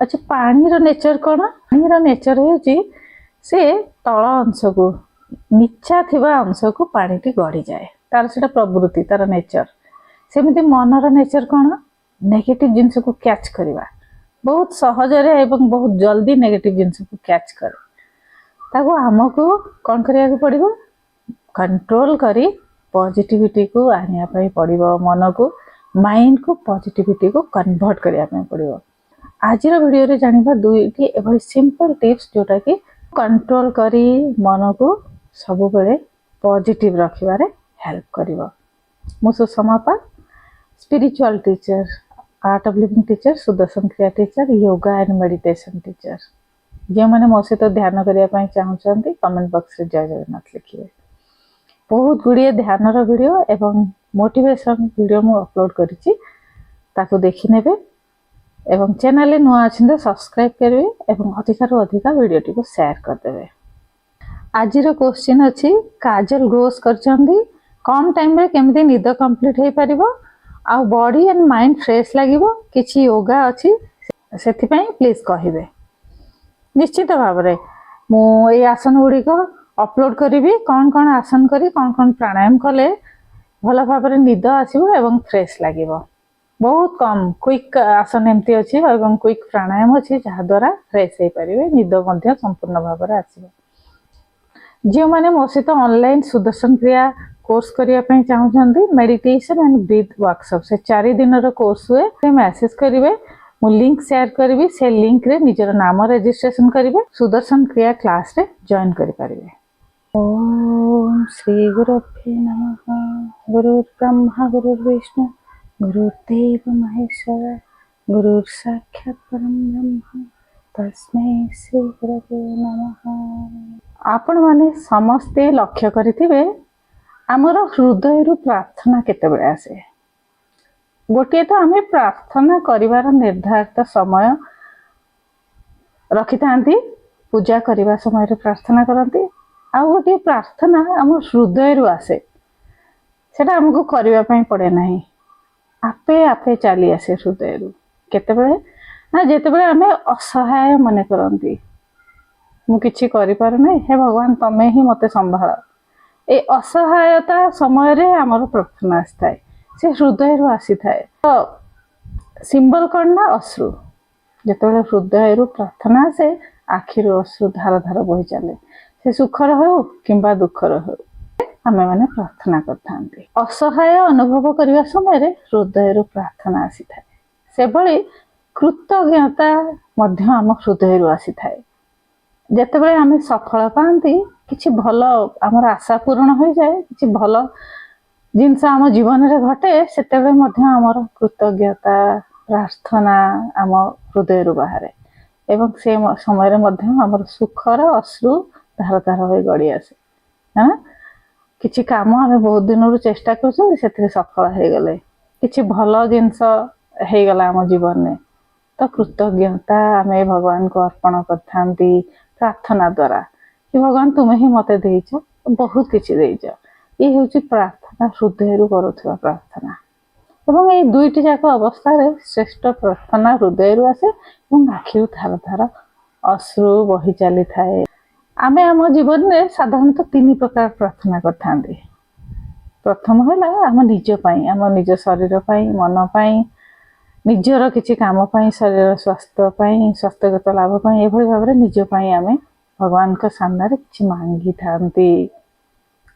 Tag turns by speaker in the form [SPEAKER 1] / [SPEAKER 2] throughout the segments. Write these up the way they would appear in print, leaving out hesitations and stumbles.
[SPEAKER 1] अच्छा पानी रो नेचर कौन पानी रो नेचर होची से तल अंश को नीचा थिबा अंश को पानी टी गड़ी जाए तार सेटा प्रवृत्ति तार नेचर सेमिति मनर नेचर कौन नेगेटिव जिनस को कैच करवा बहुत सहजरे एवं बहुत जल्दी नेगेटिव जिनस को कैच करे ताको हमको कौन करिया पड़िबो कंट्रोल करी पॉजिटिविटी को आनिया पई पड़िबो मन को माइंड को पॉजिटिविटी को कन्वर्ट करिया पई पड़िबो। आज वीडियो रे जानिबा दुईटी एभली सिंपल टिप्स जोटा कि कंट्रोल करी मन को सब बेले पॉजिटिव रखिबारे हेल्प करिवो। मु Sushma spiritual teacher art of living teacher Sudarshan Kriya teacher yoga and meditation teacher जो मैंने मो सहित ध्यान करने चाहते कमेंट बॉक्स रे जय जगन्नाथ लिखिए। बहुत गुड़िए ध्यान वीडियो एवं मोटिवेशन वीडियो मु अपलोड करिछि ताको देखि नेबे एवं चैनल नुआ अच्छे सब्सक्राइब करेंगे एवं अधिकार अधिका वीडियो टी को शेयर करदे। आज क्वेश्चन अच्छी काजल घोष कर कम टाइम रे केमती निद कंप्लीट हो पारिबो आ बॉडी एंड माइंड फ्रेश लागिबो किछि योगा अच्छी से प्लीज कहिबे। निश्चित भाव में मु ए आसन गुड़िक अपलोड करी कौन कौन आसन करी कौन कौन प्राणायाम कले भल भाव में निद आसीबो एवं फ्रेश लागिबो। बहुत कम क्विक आसन एमती अच्छी एवं क्विक प्राणायाम अच्छी जहाँ द्वारा फ्रेश हो पारे निद संपूर्ण भाव में आसो। जो मैंने मो सहित ऑनलाइन सुदर्शन क्रिया कोर्स करने चाहते मेडिटेशन एंड ब्रीथ वर्कशॉप से 4 दिन कोर्स हुए से मैसेज करेंगे मु लिंक शेयर करी से लिंक रे निजर नाम रजिस्ट्रेशन करेंगे सुदर्शन क्रिया क्लास रे जॉइन करें। ओम श्री गुरुभ्यो नमः। गुरुर्ब्रह्मा गुरुर्विष्णु गुरुर्देव महेश्वर गुरुर साक्षात् परम ब्रह्म तस्मै श्री गुरवे नमः। आपण माने समस्ते लक्ष्य करिथिबे आमर हृदय रु प्रार्थना केते बेले आसे। गोटे तो आमे प्रार्थना करिवार निर्धारित समय रखि थांती पूजा करिवा समय रे प्रार्थना करंती आ गोटे प्रार्थना आम हृदय रु आसे सेटा हमको करिवा पई पड़े नाही आपे आपे चली आसे हृदय रु केते बेले ना जेते बेले आमे असहाय मने करंती मु किछि करि पार नै हे भगवान तमे ही मते संभाळ ए असहायता समय रे हमर प्रार्थना आस्थाय से हृदय रु आसी थाए। तो सिंबल कौन ना अश्रु जेते हृदय रु प्रार्थना आसे आखिर अश्रु धार धार बही चले से सुखर हो किंबा दुखर हो आमे माने प्रार्थना करथांती। असहाय अनुभव करबा समय रे हृदय रु प्रार्थना आसी थाए से भली कृतज्ञता मध्य आम हृदय रु आसी थाए। जेते आमे सफल पाती किछि भल आमर आशा पूर्ण हो जाए किछि भल जिनस आम जीवन रे घटे सेतेबेले मध्य आमर कृतज्ञता प्रार्थना आम हृदय रु बाहर एवं से समय रे मध्य आमर सुखर अश्रु धार धार हो गड़ी आसे। हाँ किछि काम आम बहुत दिन रु चेष्टा करछन सेथिरे सफल हो गले किछि भल जिनस हो गला आम जीवन में तो कृतज्ञता आम भगवान को अर्पण करथांती प्रार्थना द्वारा कि भगवान तुम्हें ही मते देइछ बहुत किछि देइछ। ये होची प्रार्थना हृदय रु करुवा प्रार्थना एवं ये दुईटी जाक अवस्था रे श्रेष्ठ प्रार्थना हृदय रु आसे और आखिरु धार धार अश्रु बही चली थाए। आमे आम जीवन में साधारणतः 3 प्रकार प्रार्थना करथांती। प्रथम है आम निज पई आम निज शरीर पई मन पई निजर किछि काम पई शरीर स्वास्थ्य पई स्वास्थ्यगत लाभ पई एभली भाव रे निज पई आमे भगवान का सामने रे किछि मांगी थांती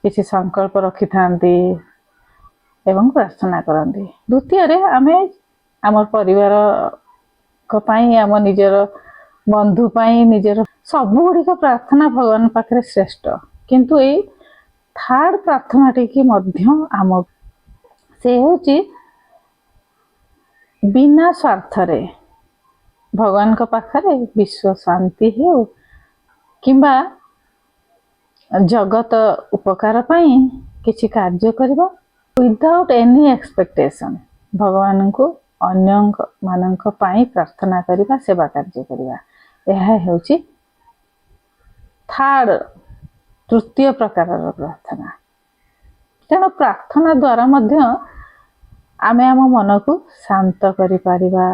[SPEAKER 1] किछि संकल्प रखि थांती एवं प्रार्थना करती। द्वितीय रे आमे आमर परिवार को पई आम निजर बंधु पई निजर सब गुड़ी प्रार्थना भगवान पाखरे श्रेष्ठ किंतु ए थर्ड प्रार्थना टी मध्य आम से होची बिना स्वार्थ रे भगवान को पाखरे विश्व शांति हो किंबा जगत उपकार पई किछि कार्य करबा विदाउट एनी एक्सपेक्टेशन भगवान को अन्य मानक पई प्रार्थना करबा सेवा कार्य करबा यह हेउची थर्ड तृतीय प्रकार प्रार्थना। तेणु प्रार्थना द्वारा मध्य आमे आम मन को शांत करि पारिबा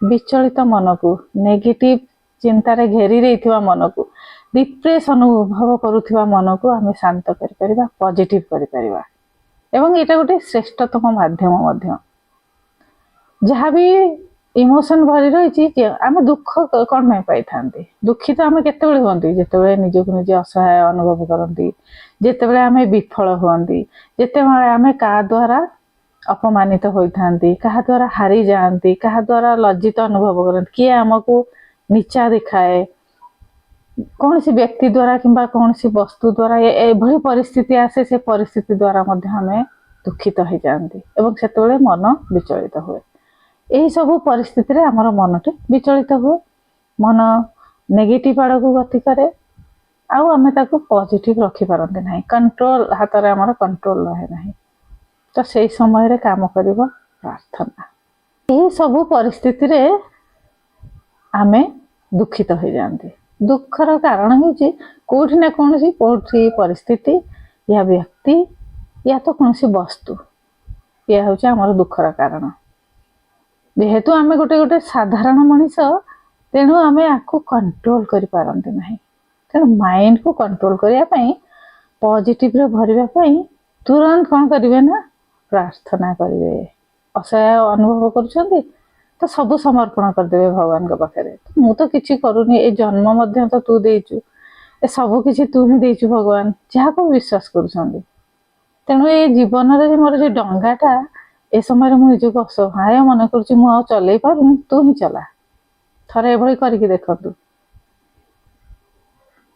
[SPEAKER 1] विचलित मन को नेगेटिव चिंतार घेरी रही मन को रिफ्रेश अनुभव करुवा मन को आम शांत कर पॉजिटिव कर एवं यहाँ गोटे श्रेष्ठतम माध्यम जहाँ भी इमोशन भरी रही आम दुख कौन पाई था दुखी तो आम केत हमें जिते निजक निजे असहाय अनुभव करती जिते आम विफल हमें जिते आम क्या द्वारा अपमानित होती क्या द्वारा हारी जाती क्या द्वारा लज्जित अनुभव करती किए आमको नीचा दिखाए कौन सी व्यक्ति द्वारा किंबा कौन सी वस्तु द्वारा ये परिस्थिति आसे से परिस्थिति द्वारा आम दुखित हो जाती एवं से मन विचलित हुए यही सब परिस्थिति रे आमर मनटी विचलित हुए मन नेगेटिव आड़ को गति करे आम पॉजिटिव रखी पारती ना कंट्रोल हाथ में आमर कंट्रोल रहे ना तो से समय काम कर प्रार्थना यही सब परिस्थिति रे आमे दुखित हो जाती दुखर कारण हूँ कौटी ना कौन परिस्थिति या व्यक्ति या तो कौन वस्तु यह हूँ आमर दुखर कारण जेहेतु आम गोटे गोटे साधारण मनीष तेणु आम आपको कंट्रोल कर पारती ना तेणु माइंड को कंट्रोल करने पॉजिटिव रे भरवाई तुरंत कौन करेंगे ना प्रार्थना करेंगे असहाय अनुभव कर तो सब समर्पण करदे भगवान के पाखे मु तो किसी करूनी ए जन्म मध्य तो तू देचु ए सब किसी तू ही देचु भगवान जहाँ को विश्वास कर तेणु ये जीवन रे मोर जो डंगाटा ए समय मुझे निजक असहाय मन कर चल पारूनी तू ही चला थरे एभली करके देखतु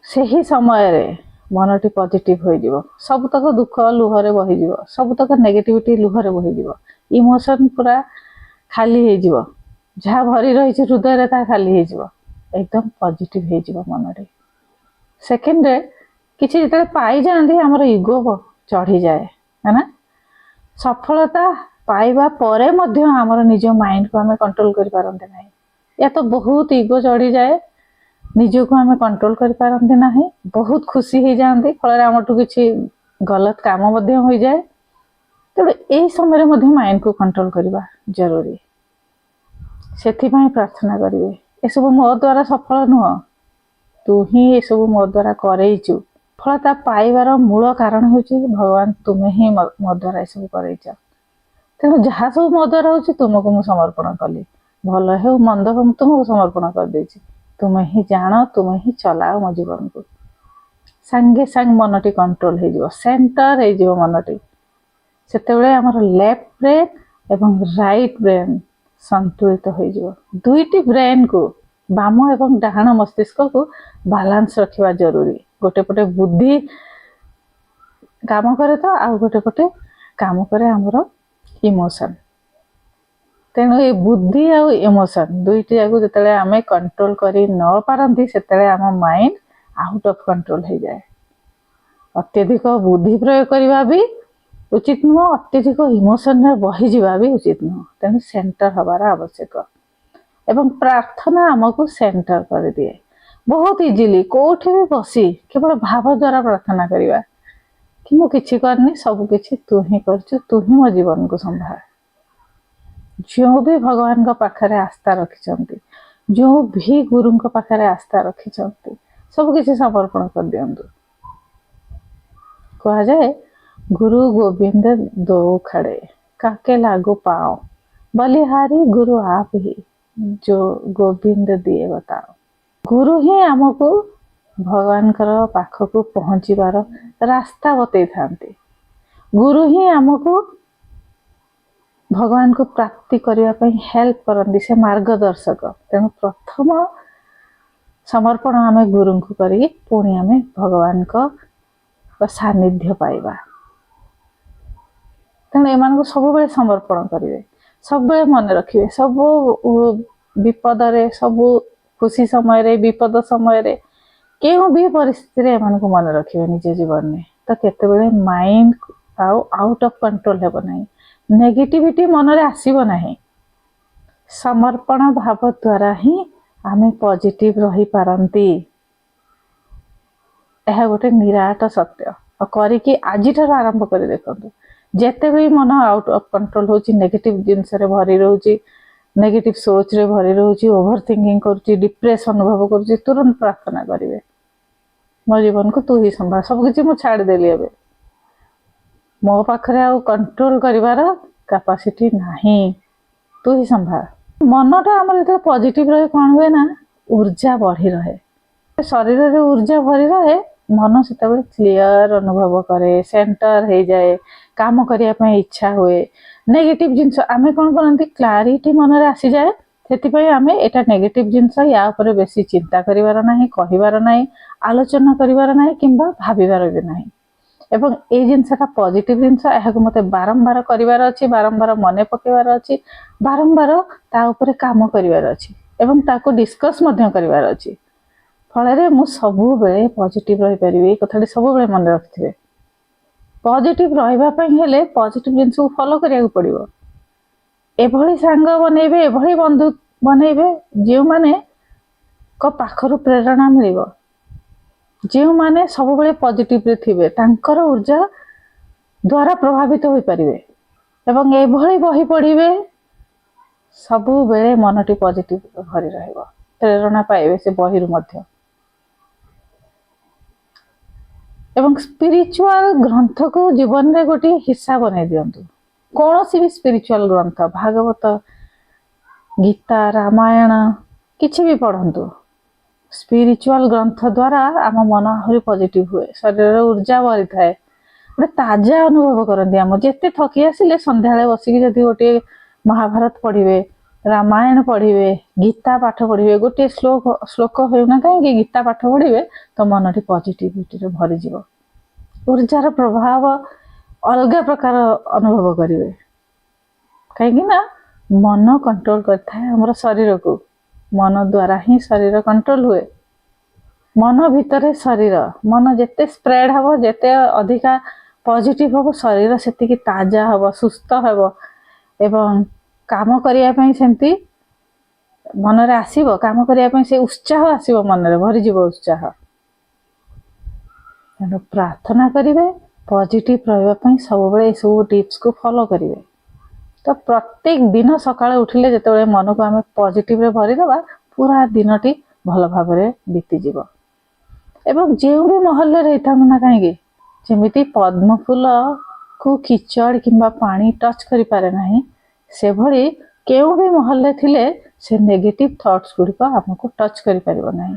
[SPEAKER 1] से समय रे मनटी पॉजिटिव हो सबतक दुख लुहरे बहीज सबतक नेगेटिविटी लुहरे बहीज इमोशन पूरा खाली हो जहाँ भरी रही हृदय ता खाली हो एकदम पॉजिटिव हो मनरे सेकेंड रे किसी जो पाई जाती आमर इगो चढ़ी जाए है ना सफलता पाइबा परे मध्य आमर निज माइंड को आम कंट्रोल कर पारते ना या तो बहुत इगो चढ़ी जाए निज को आम कंट्रोल कर पारते ना बहुत खुशी हो जाती फल आमठू किसी गलत काम हो जाए तेणु यही समय माइंड को कंट्रोल करवा जरूरी से प्रार्थना करेंगे ये सब मो द्वारा सफल नुह तू ही ये सब मो द्वारा करईचु फलता पाइबार मूल कारण हूँ भगवान तुम्हें ही मो द्वारा ये सब करईच तेणु जहाँ सब मो द्वारा हो तुमको मुझे समर्पण कली भल हो मंद हो तुमको समर्पण कर देछि तुम्हें ही जान तुम्हें ही चलाओ मो जीवन को सांगे सांग मनटी कंट्रोल हो सेंटर हो मनटी सेतेबेले आमर लेफ्ट ब्रेन एवं राइट ब्रेन संतुलित हो दुईटी ब्रेन को बाम एवं डाहाण मस्तिष्क को बालांस रखा जरूरी गोटे पटे बुद्धि काम करे तो आउ गोटे पटे काम करे आमर इमोशन तेणु ये बुद्धि आउ इमोशन दुईटी जाक जो आम कंट्रोल कर न पारती से आम माइंड आउट ऑफ कंट्रोल हो जाए अत्यधिक बुद्धि प्रयोग करवा भी उचित नुह अत्यधिक इमोशन बही जावा भी उचित नुह तेणु सेंटर हबार आवश्यक एवं प्रार्थना आमको सेंटर कर दिए बहुत इजिली कोठी भी बसी केवल भाव द्वारा प्रार्थना करवा कि मु किछि करनी सब किछि तू ही करछु तू ही मो जीवन को संभाल जो भी भगवान का पाखरे आस्था रखिछंती जो भी गुरु का पाखरे आस्था रखिछंती सब किछि समर्पण कर दियंतु कहा जाए गुरु गोविंद दो खड़े काके लागू पाओ बलिहारी गुरु आप ही जो गोविंद दिए बताओ गुरु ही आमको भगवान पाख को पहुँचबार रास्ता बतई था गुरु ही आमको भगवान को प्राप्ति करने हेल्प करती से मार्गदर्शक तेणु प्रथम समर्पण आम गुरु को करी पुणी आम भगवान का सानिध्य पाइबा तेणु एम सब समर्पण करेंगे सब मन रखिए सब विपद सब खुशी समय विपद समय केउ भी परिस्थिति एम को मन रखिए निज जीवन में तो केते माइंड आउट ऑफ कंट्रोल हेब ना नेगेटिविटी मन रे आसीबो नाही समर्पण भाव द्वारा ही आमे पॉजिटिव रही पारंती यह गोटे निराट सत्य और करिकी आज आरंभ कर देखो जेते भी मन आउट ऑफ कंट्रोल होची नेगेटिव जिनस रे भरी रहउची नेगेटिव सोच रे भरी रोची, ओवर थिंकिंग करुची, डिप्रेस अनुभव करुची, तुरंत प्रार्थना करिवे, मो जीवन को तू ही संभाल, सब किछि मु छाड़ देली एबे, मो पाखरे आ कंट्रोल करिवार कैपेसिटी नाही, तू ही संभाल। मनटा हमर जते पॉजिटिव रहे कोन हुए ना, ऊर्जा बढ़ी रहे, शरीर रे ऊर्जा भरी रहे, मन से क्लियर अनुभव करे, सेंटर हो जाए, काम करिया पय इच्छा हुए। नेगेटिव जिंस आमे कोन करंती, क्लैरिटी मन रे आसी जाए, सेति आमे एटा नेगेटिव जिंस या ऊपर बेसी चिंता करिवार नाही, कहिवार नाही, आलोचना करिवार नाही, किंबा भाबिवार भी नाही। एवं ए जिनसटा पॉजिटिव जिनस, एहाको मते बारंबार करिवार अछि, बारंबार मने पकेवार अछि, बारंबार ता ऊपर काम करिवार अछि, एवं ताको डिस्कस मध्य करिवार अछि। फल मु सबु बेले पॉजिटिव रही परिबे, कथाटी सबु बेले मन रखिथिबे। पॉजिटिव रहिबा पय हेले पॉजिटिव जिनस को फॉलो करिया पड़िबो। एभली सांग बनेबे, एभली बंधु बनेबे जे माने को पाखरु प्रेरणा मिलिबो, जे माने सब बेले पॉजिटिव रे थिबे, तांकर ऊर्जा द्वारा प्रभावित होई परिबे, एवं एभली बही पढ़िबे सबु बेले मनटी पॉजिटिव भरी रहइबो, प्रेरणा पाइबे से बहिरु मध्य। एवं स्पिरिचुअल ग्रंथ को जीवन रे गोटे हिस्सा बनै दियंतु। कौन सी भी स्पिरिचुअल ग्रंथ, भागवत, गीता, रामायण किछि भी पढ़ंतु, स्पिरिचुअल ग्रंथ द्वारा आम मन आहुरी पॉजिटिव हुए, शरीर ऊर्जा भरी थाए, गोटे ताजा अनुभव करंती। आम जेते थकी आसिले संध्याळे बसिकी जदि गोटे महाभारत पढ़िबे, रामायण पढ़िबे, गीता पाठ पढ़िबे, गोटे श्लोक होना कहीं गीता पाठ पढ़िबे, तो मनटी पॉजिटिविटी रे भरी जीवो, ऊर्जार प्रभाव अलग प्रकार अनुभव करिवे। कहीं ना मन कंट्रोल करता है हमर शरीर को, मन द्वारा ही शरीर कंट्रोल हुए। मन भितर शरीर, मन जेते स्प्रेड हबो, जेते अधिका पॉजिटिव हबो, शरीर सेतिकी ताजा हबो, सुस्थ हबो, एवं काम करिया पय सेंती मन रे आसीबो, काम करिया पय से उत्साह आसीबो, मन रे भरी जीवो उत्साह। तेणु प्रार्थना करिवे, पॉजिटिव रहिबा पय सब बेले सब टिप्स को फॉलो करिवे। तो प्रत्येक दिन सकाळे उठिले जेतेबेले मन को आमे पॉजिटिव रे भरी देबा, पूरा दिनटी भल भाबरे बीती जीवो। एवं जे भी महल्ले रहिता ना काहेकि, जेमिति पद्म फूल को कीचड़ किंबा पानी टच करि पारे नाही, से भली केउ भी महल्ले थिले से नेगेटिव थॉट्स गुड़िक आमको टच करि पारिबो नाही।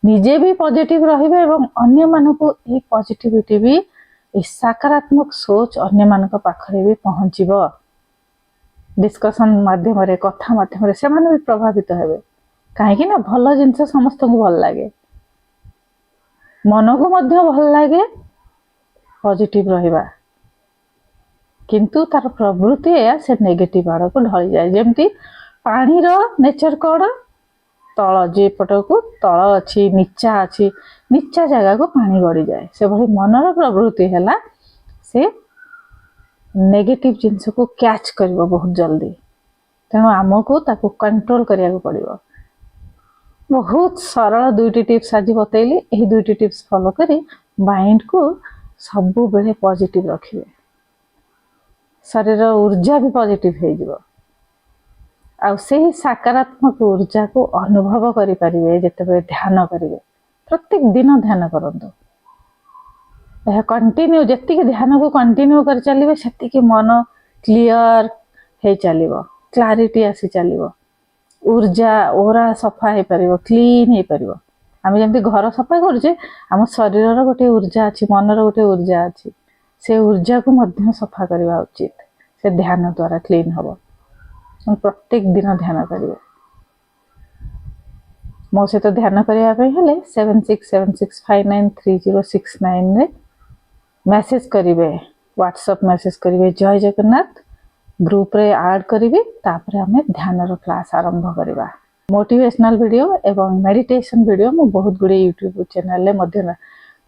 [SPEAKER 1] निजे भी पॉजिटिव रहिबे एवं अन्य मानको ए पॉजिटिविटी भी, ए सकारात्मक सोच अन्य मानको पाखरे भी पहुंचीबो। डिस्कशन माध्यम रे, कथा माध्यम रे से माने भी प्रभावित हेबे, काहेकि ना भल जिंस समस्त को भल लागे, मन को मध्य भल लागे पॉजिटिव रहिबा, किंतु तार प्रवृत्ति या से नेगेटिव आड़ को ढली जाए। जेमती पानी रो नेचर कोड, तल जे पट को तल अच्छी नीचा अच्छी, नीचा जगह को पानी गड़ी जाए, से भली मनर प्रवृत्ति हैला से नेगेटिव जिनस को कैच करिवो बहुत जल्दी। तेणु आमको ताको कंट्रोल करिया को पड़िवो। बहुत सरल दुईटी टिप्स आज बतैली, एही दुईटी टिप्स फॉलो करी माइंड को सबु बेले पॉजिटिव रखिवे, शरीर ऊर्जा भी पॉजिटिव हो जिवो, आ से सकारात्मक ऊर्जा को अनुभव करि परिबे जेतेबेले ध्यान करिवे। प्रत्येक दिन ध्यान करंतु, यह कंटिन्यू जेतिके ध्यान को कंटिन्यू कर चलिबे, सेतिके मन क्लियर हे चलिबो, क्लैरिटी आसी चलिबो, ऊर्जा ओरा सफा हे परिबो, क्लीन हे परिबो। आमे जेंति घर सफा करूचे, हम शरीर गोटे ऊर्जा अछि, मनर गोटे ऊर्जा अछि, से ऊर्जा को मध्य सफा करवा उचित, से ध्यान द्वारा क्लीन हबो। प्रत्येक दिन ध्यान करिवे। मो सहित ध्यान करिया पे हेले 7676593069 रे मैसेज करिवे, व्हाट्सएप मैसेज करिवे, जय जगन्नाथ ग्रुप रे ऐड करिवे, तापर हमें ध्यान रो क्लास आरंभ करिवा। मोटिवेशनल वीडियो एवं मेडिटेशन वीडियो मो बहुत गुडे यूट्यूब चैनल ले मध्य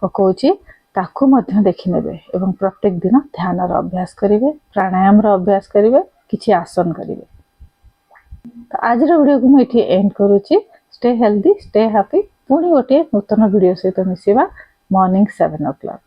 [SPEAKER 1] पकाउची, ताकू मध्य देखि नेबे एवं प्रत्येक दिन ध्यान रो अभ्यास करिवे, प्राणायाम रो अभ्यास करिवे, किछि आसन करिवे। तो आज रो वीडियो को मैं एठी एंड करूची। Stay healthy, stay happy. पुणी गोटे नूतन वीडियो सहित मिसिबा मॉर्निंग 7 o'clock।